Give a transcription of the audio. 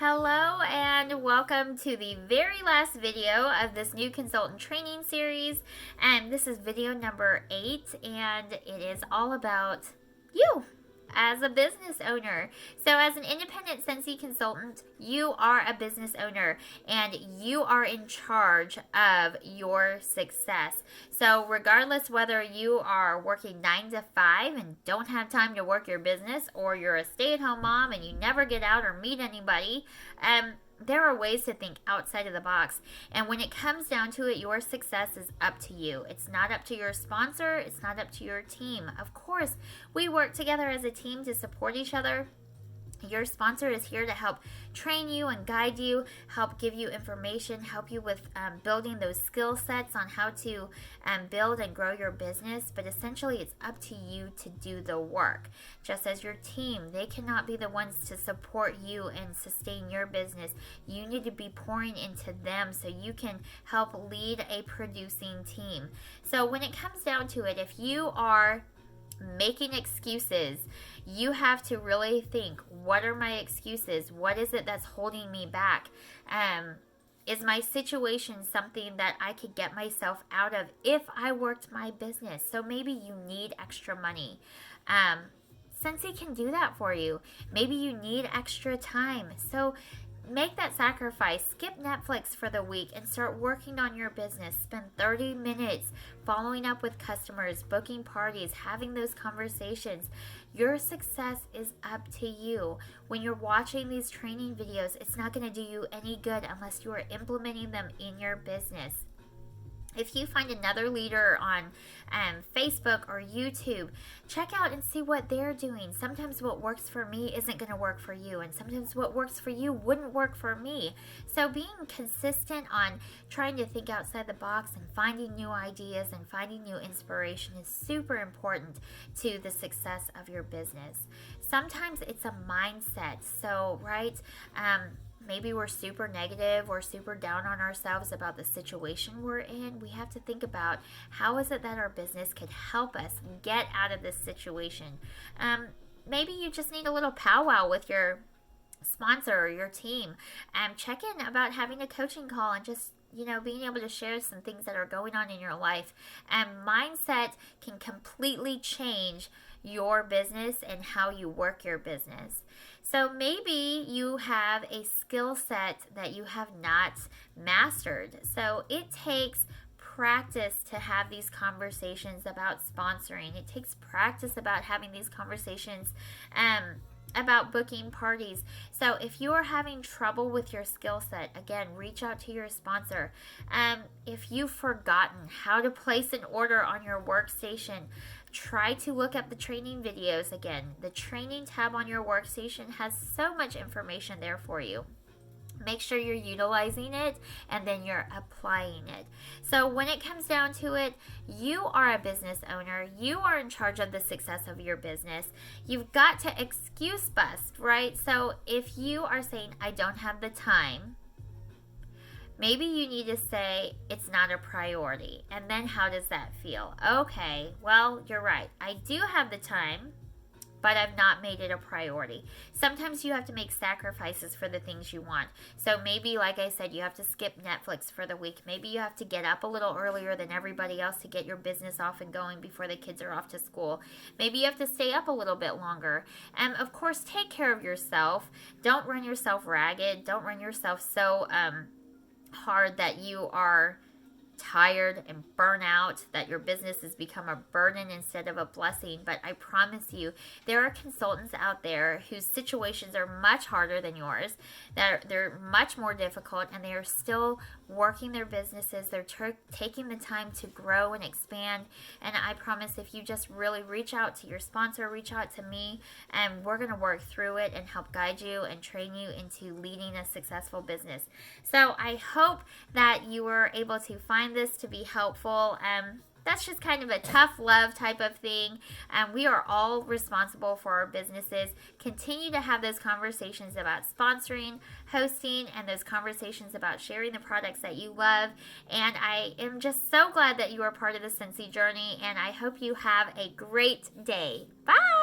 Hello and welcome to the very last video of this new consultant training series. And this is video number 8, and it is all about you as a business owner. So as an independent Scentsy consultant, you are a business owner and you are in charge of your success. So regardless whether you are working 9 to 5 and don't have time to work your business, or you're a stay-at-home mom and you never get out or meet anybody, there are ways to think outside of the box. And when it comes down to it, your success is up to you. It's not up to your sponsor. It's not up to your team. Of course, we work together as a team to support each other. Your sponsor is here to help train you and guide you, help give you information, help you with building those skill sets on how to build and grow your business. But essentially, it's up to you to do the work. Just as your team, they cannot be the ones to support you and sustain your business. You need to be pouring into them so you can help lead a producing team. So when it comes down to it, if you are making excuses, you have to really think, what are my excuses? What is it that's holding me back? Is my situation something that I could get myself out of if I worked my business? So maybe you need extra money. Scentsy can do that for you. Maybe you need extra time. So make that sacrifice. Skip Netflix for the week and start working on your business. Spend 30 minutes following up with customers, booking parties, having those conversations. Your success is up to you. When you're watching these training videos, it's not going to do you any good unless you are implementing them in your business. If you find another leader on Facebook or YouTube, check out and see what they're doing. Sometimes what works for me isn't going to work for you, and sometimes what works for you wouldn't work for me. So being consistent on trying to think outside the box and finding new ideas and finding new inspiration is super important to the success of your business. Sometimes it's a mindset. So, right? Maybe we're super negative or super down on ourselves about the situation we're in. We have to think about, how is it that our business could help us get out of this situation? Maybe you just need a little powwow with your sponsor or your team. Check in about having a coaching call and just being able to share some things that are going on in your life. Mindset can completely change your business and how you work your business. So maybe you have a skill set that you have not mastered. So it takes practice to have these conversations about sponsoring. It takes practice about having these conversations about booking parties. So if you are having trouble with your skill set, again, reach out to your sponsor. If you've forgotten how to place an order on your workstation, try to look up the training videos again. The training tab on your workstation has so much information there for you. Make sure you're utilizing it and then you're applying it. So when it comes down to it, you are a business owner. You are in charge of the success of your business. You've got to excuse bust, right? So if you are saying, I don't have the time, maybe you need to say, it's not a priority. And then how does that feel? Okay, well, you're right. I do have the time, but I've not made it a priority. Sometimes you have to make sacrifices for the things you want. So maybe, like I said, you have to skip Netflix for the week. Maybe you have to get up a little earlier than everybody else to get your business off and going before the kids are off to school. Maybe you have to stay up a little bit longer. And of course, take care of yourself. Don't run yourself ragged. Don't run yourself so hard that you are tired and burn out, that your business has become a burden instead of a blessing. But I promise you, there are consultants out there whose situations are much harder than yours, that they're much more difficult, and they are still working their businesses. They're taking the time to grow and expand. And I promise, if you just really reach out to your sponsor, reach out to me, and we're going to work through it and help guide you and train you into leading a successful business. So I hope that you were able to find this to be helpful. That's just kind of a tough love type of thing. We are all responsible for our businesses. Continue to have those conversations about sponsoring, hosting, and those conversations about sharing the products that you love. And I am just so glad that you are part of the Scentsy journey, and I hope you have a great day. Bye!